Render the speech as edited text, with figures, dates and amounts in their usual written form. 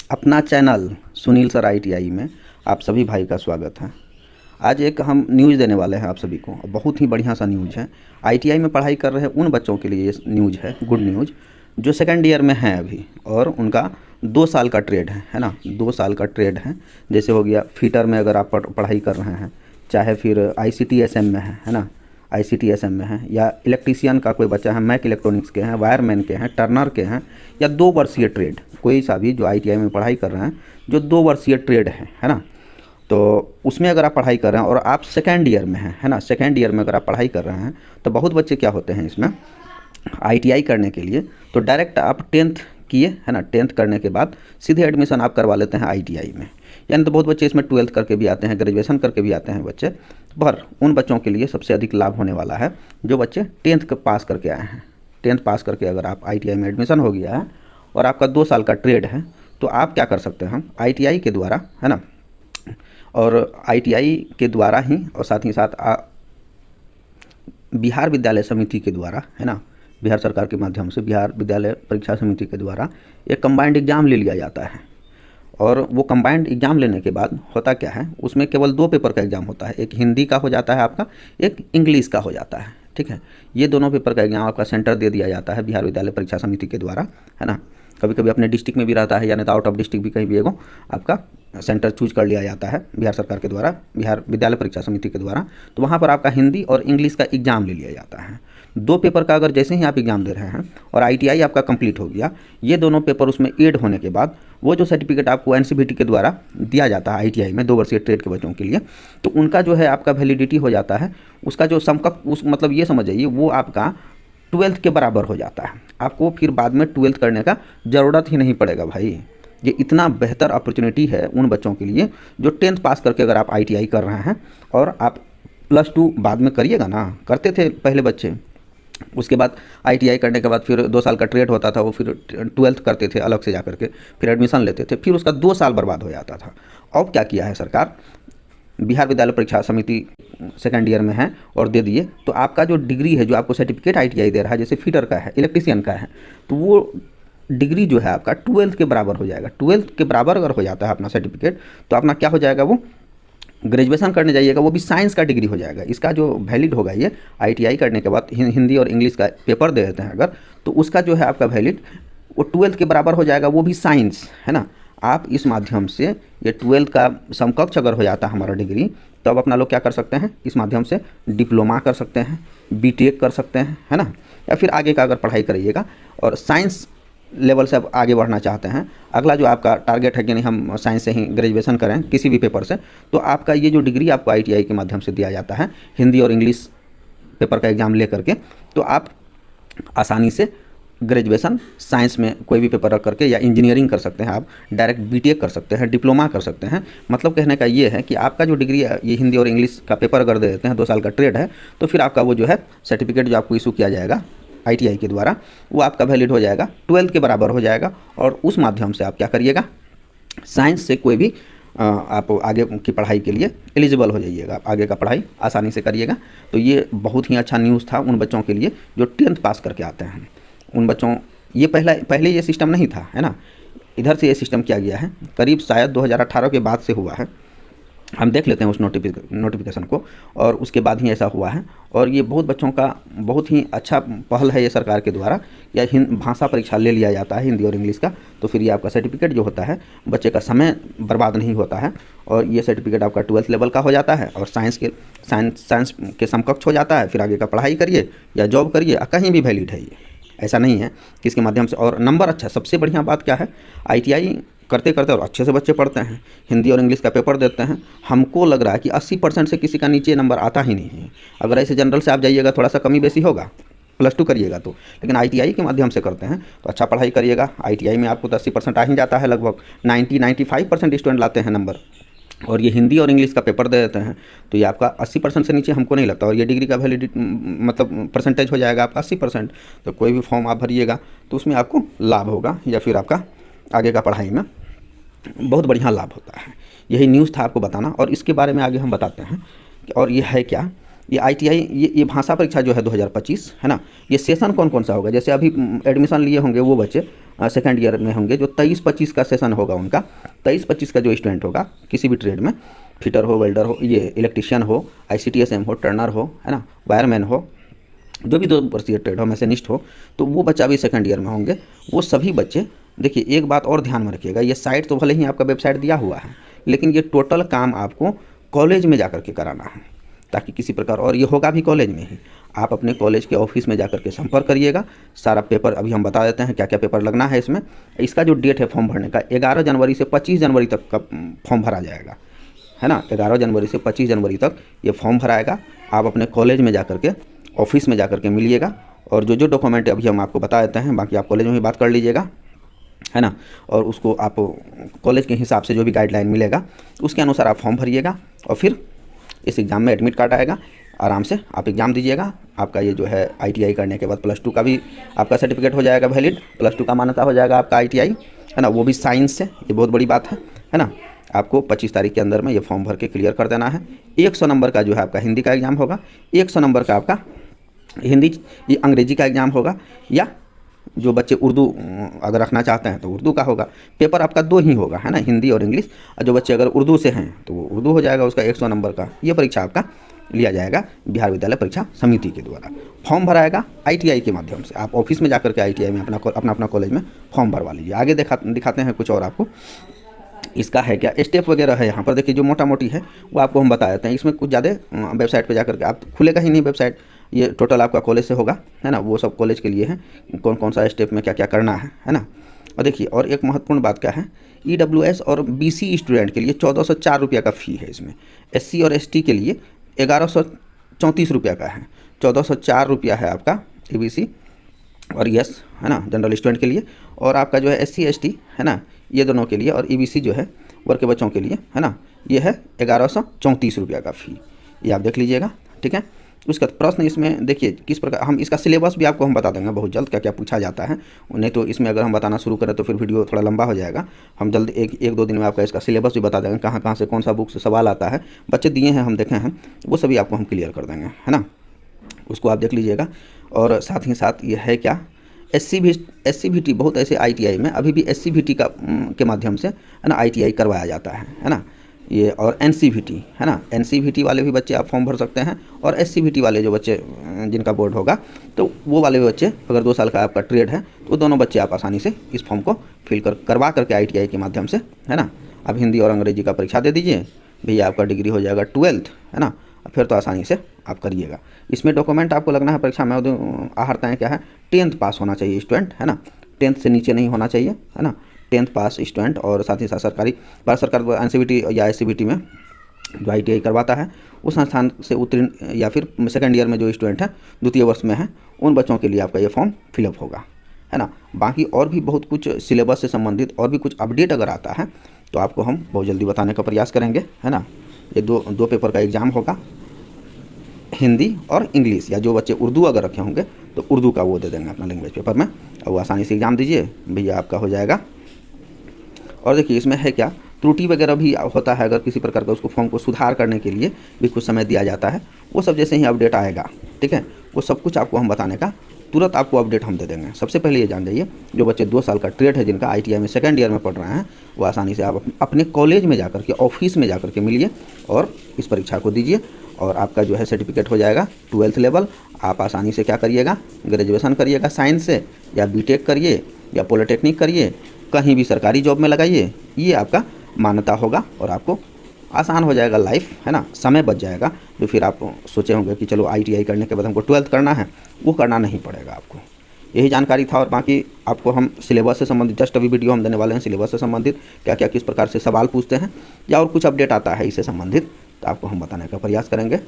अपना channel Sunil sir ITI में आप सभी भाई का स्वागत है। आज एक हम न्यूज़ देने वाले हैं आप सभी को, बहुत ही बढ़िया सा न्यूज़ है। आईटीआई में पढ़ाई कर रहे उन बच्चों के लिए ये न्यूज़ है, गुड न्यूज़, जो सेकंड ईयर में हैं अभी और उनका 2 साल का ट्रेड है ना, 2 साल का ट्रेड है। जैसे हो गया फिटर में अगर आप पढ़ाई कर रहे हैं, चाहे फिर आईसीटीएसएम में है ना, आईसीटीएसएम में है, या इलेक्ट्रीशियन का कोई बच्चा है, मैक इलेक्ट्रॉनिक्स के हैं, वायरमैन के हैं, टर्नर के हैं, या 2 वर्षीय ट्रेड, कोई सा भी जो आईटीआई में पढ़ाई कर रहे हैं जो 2 वर्षीय ट्रेड है ना, तो उसमें अगर आप पढ़ाई कर रहे हैं और आप सेकेंड ईयर में हैं, है ना, सेकेंड ईयर में अगर आप पढ़ाई कर रहे हैं तो बहुत बच्चे क्या होते हैं इसमें आईटीआई करने के लिए, तो डायरेक्ट आप 10th किए है ना, 10th करने के बाद सीधे एडमिशन आप करवा लेते हैं आईटीआई में। यानी तो बहुत बच्चे इसमें 12th करके भी आते हैं, ग्रेजुएशन करके भी आते हैं बच्चे, पर उन बच्चों के लिए सबसे अधिक लाभ होने वाला है जो बच्चे 10th पास करके आए हैं। 10th पास करके अगर आप आईटीआई में एडमिशन हो गया है और आपका 2 साल का ट्रेड है, तो आप क्या कर सकते हैं आईटीआई के द्वारा, है ना, और आईटीआई के द्वारा ही और साथ ही साथ बिहार विद्यालय समिति के द्वारा, है ना, बिहार सरकार के माध्यम से बिहार विद्यालय परीक्षा समिति के द्वारा एक कंबाइंड एग्ज़ाम ले लिया जाता है। और वो कंबाइंड एग्ज़ाम लेने के बाद होता क्या है, उसमें केवल 2 पेपर का एग्ज़ाम होता है, एक हिंदी का हो जाता है आपका, एक इंग्लिश का हो जाता है, ठीक है। ये दोनों पेपर का एग्ज़ाम आपका सेंटर दे दिया जाता है बिहार विद्यालय परीक्षा समिति के द्वारा, है ना। कभी कभी अपने डिस्ट्रिक्ट में भी रहता है, यानी तो आउट ऑफ डिस्ट्रिक्ट भी कहीं भी एगो आपका सेंटर चूज कर लिया जाता है बिहार सरकार के द्वारा, बिहार विद्यालय परीक्षा समिति के द्वारा। तो वहाँ पर आपका हिंदी और इंग्लिश का एग्ज़ाम ले लिया जाता है। 2 पेपर का अगर जैसे ही आप एग्ज़ाम दे रहे हैं और आईटीआई आपका कंप्लीट हो गया, ये दोनों पेपर उसमें ऐड होने के बाद वो जो सर्टिफिकेट आपको एनसीवीटी के द्वारा दिया जाता है आईटीआई में 2 वर्षीय ट्रेड के बच्चों के लिए, तो उनका जो है आपका वैलिडिटी हो जाता है, उसका जो समकक्ष, उस मतलब ये समझ जाइए वो आपका 12th के बराबर हो जाता है। आपको फिर बाद में 12th करने का ज़रूरत ही नहीं पड़ेगा भाई। ये इतना बेहतर अपॉर्चुनिटी है उन बच्चों के लिए जो 10th पास करके अगर आप आईटीआई कर रहे हैं और आप +2 बाद में करिएगा ना, करते थे पहले बच्चे, उसके बाद आईटीआई करने के बाद फिर 2 साल का ट्रेड होता था, वो फिर 12th करते थे अलग से जा करके, फिर एडमिशन लेते थे, फिर उसका 2 साल बर्बाद हो जाता था। अब क्या किया है सरकार, बिहार विद्यालय परीक्षा समिति सेकंड ईयर में है और दे दिए, तो आपका जो डिग्री है, जो आपको सर्टिफिकेट आईटीआई दे रहा है, जैसे फिटर का है, इलेक्ट्रीशियन का है, तो वो डिग्री जो है आपका 12th के बराबर हो जाएगा। 12th के बराबर अगर हो जाता है अपना सर्टिफिकेट, तो अपना क्या हो जाएगा, वो ग्रेजुएशन करने जाइएगा, वो भी साइंस का डिग्री हो जाएगा। इसका जो वैलिड होगा ये आईटीआई करने के बाद हिंदी और इंग्लिश का पेपर दे देते हैं अगर, तो उसका जो है आपका वैलिड वो 12th के बराबर हो जाएगा, वो भी साइंस, है ना। आप इस माध्यम से ये 12th का समकक्ष अगर हो जाता है हमारा डिग्री, तो अब अपना लोग क्या कर सकते हैं, इस माध्यम से डिप्लोमा कर सकते हैं, बीटेक कर सकते हैं, है ना, या फिर आगे का अगर पढ़ाई करिएगा और साइंस लेवल से अब आगे बढ़ना चाहते हैं, अगला जो आपका टारगेट है कि नहीं हम साइंस से ही ग्रेजुएशन करें किसी भी पेपर से, तो आपका ये जो डिग्री आपको आईटीआई के माध्यम से दिया जाता है हिंदी और इंग्लिश पेपर का एग्ज़ाम ले करके, तो आप आसानी से ग्रेजुएशन साइंस में कोई भी पेपर रख करके या इंजीनियरिंग कर सकते हैं, आप डायरेक्ट बीटेक कर सकते हैं, डिप्लोमा कर सकते हैं। मतलब कहने का ये है कि आपका जो डिग्री है, ये हिंदी और इंग्लिश का पेपर अगर दे देते हैं, 2 साल का ट्रेड है, तो फिर आपका वो जो है सर्टिफिकेट जो आपको इशू किया जाएगा आईटीआई के द्वारा, वो आपका वैलिड हो जाएगा, 12th के बराबर हो जाएगा, और उस माध्यम से आप क्या करिएगा, साइंस से कोई भी आप आगे की पढ़ाई के लिए एलिजिबल हो जाइएगा, आप आगे का पढ़ाई आसानी से करिएगा। तो ये बहुत ही अच्छा न्यूज़ था उन बच्चों के लिए जो 10th पास करके आते हैं। उन बच्चों, ये पहले ये सिस्टम नहीं था, है ना, इधर से ये सिस्टम किया गया है, करीब शायद 2018 के बाद से हुआ है, हम देख लेते हैं उस नोटिफिकेशन को, और उसके बाद ही ऐसा हुआ है। और ये बहुत बच्चों का बहुत ही अच्छा पहल है ये सरकार के द्वारा, या भाषा परीक्षा ले लिया जाता है हिंदी और इंग्लिश का, तो फिर ये आपका सर्टिफिकेट जो होता है, बच्चे का समय बर्बाद नहीं होता है, और ये सर्टिफिकेट आपका 12th लेवल का हो जाता है और साइंस के समकक्ष हो जाता है। फिर आगे का पढ़ाई करिए या जॉब करिए, कहीं भी वैलिड है ये, ऐसा नहीं है कि इसके माध्यम से। और नंबर अच्छा, सबसे बढ़िया बात क्या है, आईटीआई करते करते और अच्छे से बच्चे पढ़ते हैं, हिंदी और इंग्लिश का पेपर देते हैं, हमको लग रहा है कि 80% से किसी का नीचे नंबर आता ही नहीं है। अगर ऐसे जनरल से आप जाइएगा थोड़ा सा कमी बेसी होगा, +2 करिएगा तो, लेकिन आईटीआई के माध्यम से करते हैं तो अच्छा पढ़ाई करिएगा। आईटीआई में आपको तो 80% आ ही जाता है, लगभग 90-95% स्टूडेंट लाते हैं नंबर, और ये हिंदी और इंग्लिश का पेपर दे देते हैं, तो ये आपका 80% से नीचे हमको नहीं लगता, और ये डिग्री का वैलिडिटी मतलब परसेंटेज हो जाएगा आपका 80%। तो कोई भी फॉर्म आप भरिएगा तो उसमें आपको लाभ होगा, या फिर आपका आगे का पढ़ाई में बहुत बढ़िया लाभ होता है। यही न्यूज़ था आपको बताना, और इसके बारे में आगे हम बताते हैं। और ये है क्या ये ITI ये भाषा परीक्षा जो है 2025 है ना, ये सेशन कौन कौन सा होगा, जैसे अभी एडमिशन लिए होंगे वो बच्चे सेकेंड ईयर में होंगे, जो 23-25 का सेशन होगा उनका, 23-25 का जो स्टूडेंट होगा किसी भी ट्रेड में, फिटर हो, वेल्डर हो, ये इलेक्ट्रिशियन हो, ICTSM हो, टर्नर हो, है ना, वायरमैन हो, जो भी 2 वर्षीय ट्रेड हो, मैकेनिस्ट हो, तो वो बच्चा भी सेकंड ईयर में होंगे। वो सभी बच्चे, देखिए एक बात और ध्यान में रखिएगा, ये साइट तो भले ही आपका वेबसाइट दिया हुआ है, लेकिन ये टोटल काम आपको कॉलेज में जाकर के कराना है, ताकि किसी प्रकार, और ये होगा भी कॉलेज में ही, आप अपने कॉलेज के ऑफिस में जाकर के संपर्क करिएगा। सारा पेपर अभी हम बता देते हैं क्या क्या पेपर लगना है इसमें। इसका जो डेट है फॉर्म भरने का 11 जनवरी से 25 जनवरी तक का फॉर्म भरा जाएगा, है ना, 11 जनवरी से 25 जनवरी तक ये फॉर्म भराएगा। आप अपने कॉलेज में जाकर के, ऑफिस में जाकर के मिलिएगा, और जो जो डॉक्यूमेंट अभी हम आपको बता देते हैं, बाकी आप कॉलेज में भी बात कर लीजिएगा, है ना, और उसको आप कॉलेज के हिसाब से जो भी गाइडलाइन मिलेगा उसके अनुसार आप फॉर्म भरिएगा, और फिर इस एग्ज़ाम में एडमिट कार्ड आएगा, आराम से आप एग्ज़ाम दीजिएगा। आपका ये जो है ITI करने के बाद +2 का भी आपका सर्टिफिकेट हो जाएगा वैलिड, +2 का मान्यता हो जाएगा आपका ITI, है ना, वो भी साइंस से, ये बहुत बड़ी बात है ना। आपको 25 तारीख के अंदर में ये फॉर्म भर के क्लियर कर देना है। 100 नंबर का जो है आपका हिंदी का एग्ज़ाम होगा, 100 नंबर का आपका हिंदी ये अंग्रेजी का एग्ज़ाम होगा, या जो बच्चे उर्दू अगर रखना चाहते हैं तो उर्दू का होगा। पेपर आपका 2 ही होगा, है ना, हिंदी और इंग्लिश, और जो बच्चे अगर उर्दू से हैं तो वो उर्दू हो जाएगा, उसका 100 नंबर का ये परीक्षा आपका लिया जाएगा बिहार विद्यालय परीक्षा समिति के द्वारा। फॉर्म भराएगा ITI के माध्यम से, आप ऑफिस में जाकर के ITI में अपना कॉलेज में फॉर्म भरवा लीजिए। आगे दिखाते हैं कुछ और आपको, इसका है क्या स्टेप वगैरह है यहाँ पर, देखिए जो मोटा मोटी है वो आपको हम बता देते हैं। इसमें कुछ ज़्यादा वेबसाइट पे जाकर के आप खुलेगा ही नहीं वेबसाइट, ये टोटल आपका कॉलेज से होगा, है ना, वो सब कॉलेज के लिए है, कौन कौन सा स्टेप में क्या क्या करना है ना। और देखिए और एक महत्वपूर्ण बात क्या है, EWS और BC स्टूडेंट के लिए 1404 रुपये का फ़ी है इसमें, SC और ST के लिए 1134 रुपये का है, 1404 रुपया है आपका ABC और यस, है ना, जनरल स्टूडेंट के लिए, और आपका जो है SC ST, है ना, ये दोनों के लिए, और EBC जो है वर्ग के बच्चों के लिए, है ना, ये है 1134 रुपया का फ़ी, ये आप देख लीजिएगा, ठीक है। उसका प्रश्न इसमें देखिए किस प्रकार, हम इसका सिलेबस भी आपको हम बता देंगे बहुत जल्द क्या क्या पूछा जाता है, नहीं तो इसमें अगर हम बताना शुरू करें तो फिर वीडियो थोड़ा लंबा हो जाएगा। हम जल्द एक दो दिन में आपका इसका सिलेबस भी बता देंगे, कहाँ कहाँ से कौन सा बुक से सवाल आता है, बच्चे दिए हैं हम देखे हैं, वो सभी आपको हम क्लियर कर देंगे, है ना, उसको आप देख लीजिएगा। और साथ ही साथ ये है क्या, SCVT, बहुत ऐसे ITI में अभी भी SCVT का के माध्यम से, है ना, ITI करवाया जाता है ना, ये, और NCVT, है ना, NCVT वाले भी बच्चे आप फॉर्म भर सकते हैं, और SCVT वाले जो बच्चे जिनका बोर्ड होगा तो वो वाले बच्चे, अगर 2 साल का आपका ट्रेड है तो दोनों बच्चे आप आसानी से इस फॉर्म को फिल करवा करके ITI के माध्यम से, है ना, आप हिंदी और अंग्रेजी का परीक्षा दे दीजिए, भैया आपका डिग्री हो जाएगा 12th, है ना, फिर तो आसानी से आप करिएगा। इसमें डॉक्यूमेंट आपको लगना है परीक्षा में आहरता है क्या है, 10th पास होना चाहिए स्टूडेंट, है ना, 10th से नीचे नहीं होना चाहिए, है ना, 10th पास स्टूडेंट, और साथ ही साथ भारत सरकार NCVT या SCVT में जो ITI करवाता है उस संस्थान से उत्तीर्ण या फिर सेकेंड ईयर में जो स्टूडेंट है, द्वितीय वर्ष में है, उन बच्चों के लिए आपका ये फॉर्म फिलअप होगा, है ना। बाकी और भी बहुत कुछ सिलेबस से संबंधित और भी कुछ अपडेट अगर आता है तो आपको हम बहुत जल्दी बताने का प्रयास करेंगे, है ना। ये दो पेपर का एग्ज़ाम होगा, हिंदी और इंग्लिश, या जो बच्चे उर्दू अगर रखे होंगे तो उर्दू का वो दे देंगे अपना लैंग्वेज पेपर में, और वो आसानी से एग्ज़ाम दीजिए, भैया आपका हो जाएगा। और देखिए इसमें है क्या, त्रुटि वगैरह भी होता है, अगर किसी प्रकार का उसको फॉर्म को सुधार करने के लिए भी कुछ समय दिया जाता है, वो सब जैसे ही अपडेट आएगा, ठीक है, वो सब कुछ आपको हम बताने का तुरंत आपको अपडेट हम दे देंगे। सबसे पहले ये जान जाइए, जो बच्चे 2 साल का ट्रेड है, जिनका ITI में सेकेंड ईयर में पढ़ रहे हैं, वो आसानी से आप अपने कॉलेज में जाकर के, ऑफिस में जाकर के मिलिए और इस परीक्षा को दीजिए, और आपका जो है सर्टिफिकेट हो जाएगा 12th लेवल। आप आसानी से क्या करिएगा, ग्रेजुएशन करिएगा साइंस से, या BTech करिए, या पॉलिटेक्निक करिए, कहीं भी सरकारी जॉब में लगाइए, ये आपका मान्यता होगा, और आपको आसान हो जाएगा लाइफ, है ना, समय बच जाएगा। जो फिर आप सोचे होंगे कि चलो ITI करने के बाद हमको 12th करना है, वो करना नहीं पड़ेगा आपको। यही जानकारी था, और बाकी आपको हम सिलेबस से संबंधित जस्ट अभी वीडियो हम देने वाले हैं, सिलेबस से संबंधित क्या क्या किस प्रकार से सवाल पूछते हैं, या और कुछ अपडेट आता है इससे संबंधित, तो आपको हम बताने का प्रयास करेंगे।